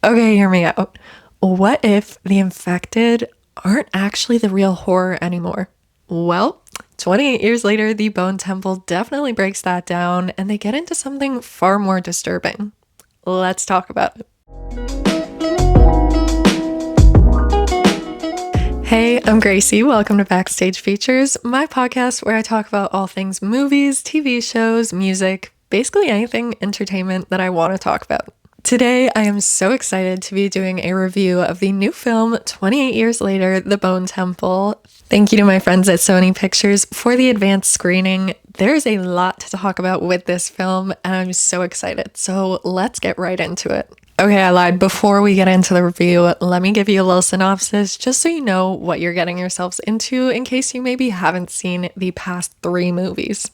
Okay, hear me out. What if the infected aren't actually the real horror anymore? Well, 28 years later, the Bone Temple definitely breaks that down and they get into something far more disturbing. Let's talk about it. Hey, I'm Gracie. Welcome to Backstage Features, my podcast where I talk about all things movies, TV shows, music, basically anything entertainment that I want to talk about. Today, I am so excited to be doing a review of the new film, 28 Years Later, The Bone Temple. Thank you to my friends at Sony Pictures for the advanced screening. There's a lot to talk about with this film, and I'm so excited. So let's get right into it. Okay, I lied. Before we get into the review, let me give you a little synopsis just so you know what you're getting yourselves into in case you maybe haven't seen the past 3 movies.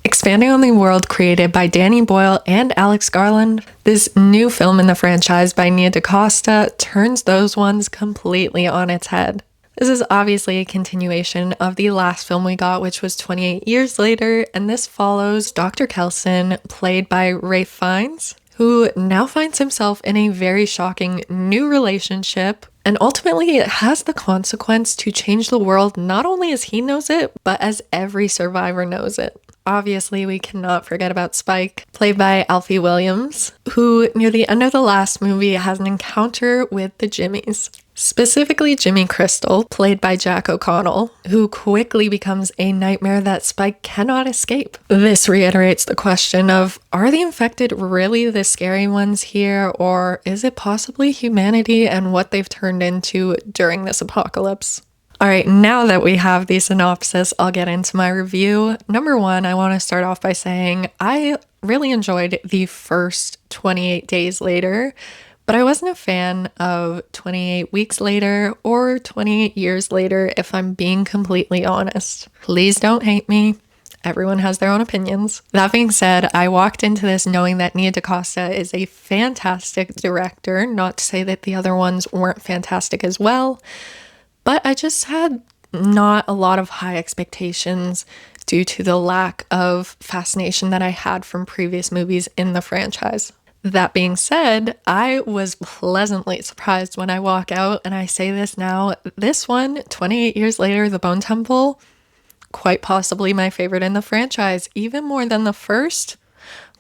Expanding on the world created by Danny Boyle and Alex Garland, this new film in the franchise by Nia DaCosta turns those ones completely on its head. This is obviously a continuation of the last film we got, which was 28 years later, and this follows Dr. Kelson, played by Ralph Fiennes, who now finds himself in a very shocking new relationship, and ultimately it has the consequence to change the world not only as he knows it, but as every survivor knows it. Obviously, we cannot forget about Spike, played by Alfie Williams, who near the end of the last movie has an encounter with the Jimmies. Specifically Jimmy Crystal, played by Jack O'Connell, who quickly becomes a nightmare that Spike cannot escape. This reiterates the question of, are the infected really the scary ones here, or is it possibly humanity and what they've turned into during this apocalypse? All right, now that we have the synopsis, I'll get into my review. Number 1, I want to start off by saying I really enjoyed the first 28 days later, but I wasn't a fan of 28 weeks later or 28 years later, if I'm being completely honest. Please don't hate me. Everyone has their own opinions. That being said, I walked into this knowing that Nia DaCosta is a fantastic director, not to say that the other ones weren't fantastic as well. But I just had not a lot of high expectations due to the lack of fascination that I had from previous movies in the franchise. That being said, I was pleasantly surprised when I walk out, and I say this now, this one, 28 years later, The Bone Temple, quite possibly my favorite in the franchise, even more than the first.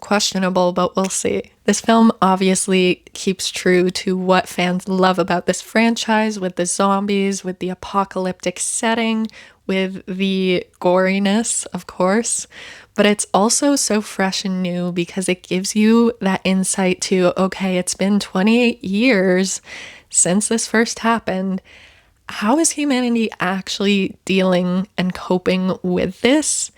Questionable, but we'll see. This film obviously keeps true to what fans love about this franchise, with the zombies, with the apocalyptic setting, with the goriness, of course, but it's also so fresh and new because it gives you that insight to, okay, it's been 28 years since this first happened. How is humanity actually dealing and coping with this?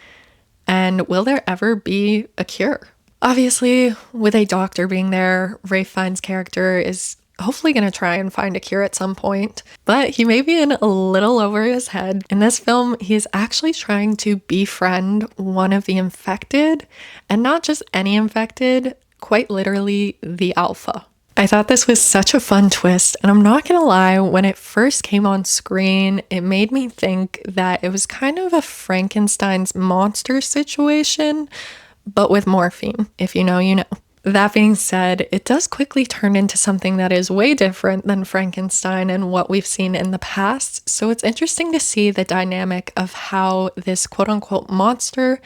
And will there ever be a cure? Obviously, with a doctor being there, Ralph Fiennes' character is hopefully going to try and find a cure at some point, but he may be in a little over his head. In this film, he is actually trying to befriend one of the infected, and not just any infected, quite literally the Alpha. I thought this was such a fun twist, and I'm not gonna lie, when it first came on screen, it made me think that it was kind of a Frankenstein's monster situation, but with morphine. If you know, you know. That being said, it does quickly turn into something that is way different than Frankenstein and what we've seen in the past, so it's interesting to see the dynamic of how this quote-unquote monster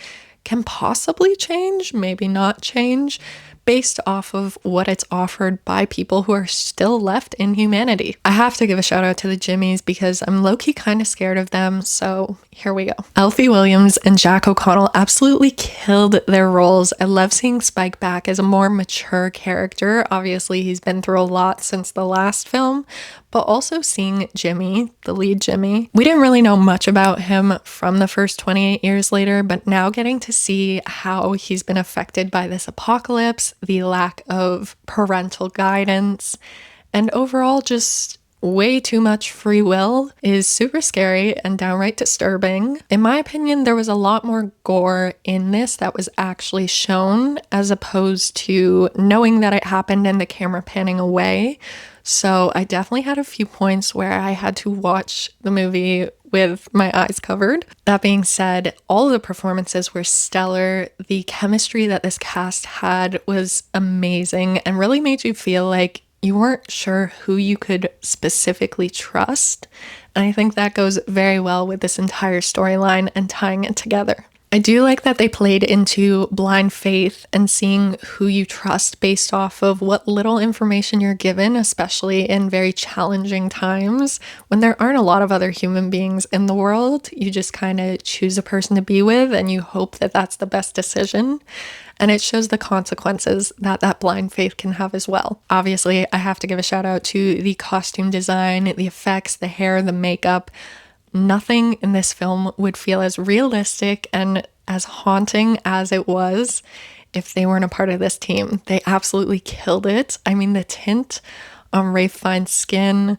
can possibly change, maybe not change, based off of what it's offered by people who are still left in humanity. I have to give a shout out to the Jimmies because I'm low-key kind of scared of them, so here we go. Alfie Williams and Jack O'Connell absolutely killed their roles. I love seeing Spike back as a more mature character. Obviously, he's been through a lot since the last film, but also seeing Jimmy, the lead Jimmy. We didn't really know much about him from the first 28 years later, but now getting to see how he's been affected by this apocalypse, the lack of parental guidance, and overall just way too much free will is super scary and downright disturbing. In my opinion, there was a lot more gore in this that was actually shown as opposed to knowing that it happened and the camera panning away. So I definitely had a few points where I had to watch the movie with my eyes covered. That being said, all of the performances were stellar. The chemistry that this cast had was amazing and really made you feel like you weren't sure who you could specifically trust. And I think that goes very well with this entire storyline and tying it together. I do like that they played into blind faith and seeing who you trust based off of what little information you're given, especially in very challenging times when there aren't a lot of other human beings in the world. You just kind of choose a person to be with and you hope that that's the best decision. And it shows the consequences that that blind faith can have as well. Obviously, I have to give a shout out to the costume design, the effects, the hair, the makeup. Nothing in this film would feel as realistic and as haunting as it was if they weren't a part of this team. They absolutely killed it. I mean, the tint on Ralph Fiennes' skin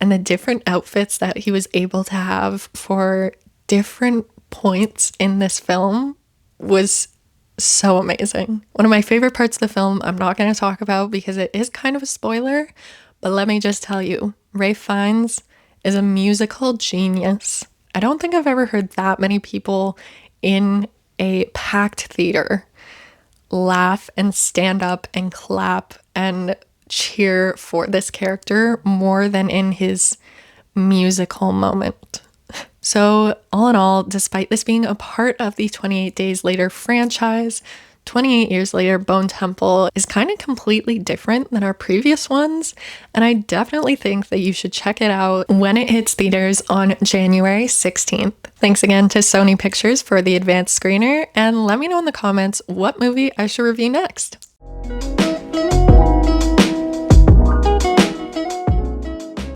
and the different outfits that he was able to have for different points in this film was so amazing. One of my favorite parts of the film, I'm not going to talk about because it is kind of a spoiler, but let me just tell you, Ralph Fiennes is a musical genius. I don't think I've ever heard that many people in a packed theater laugh and stand up and clap and cheer for this character more than in his musical moment. So all in all, despite this being a part of the 28 Days Later franchise, 28 years later, Bone Temple is kind of completely different than our previous ones, and I definitely think that you should check it out when it hits theaters on January 16th. Thanks again to Sony Pictures for the advanced screener, and let me know in the comments what movie I should review next.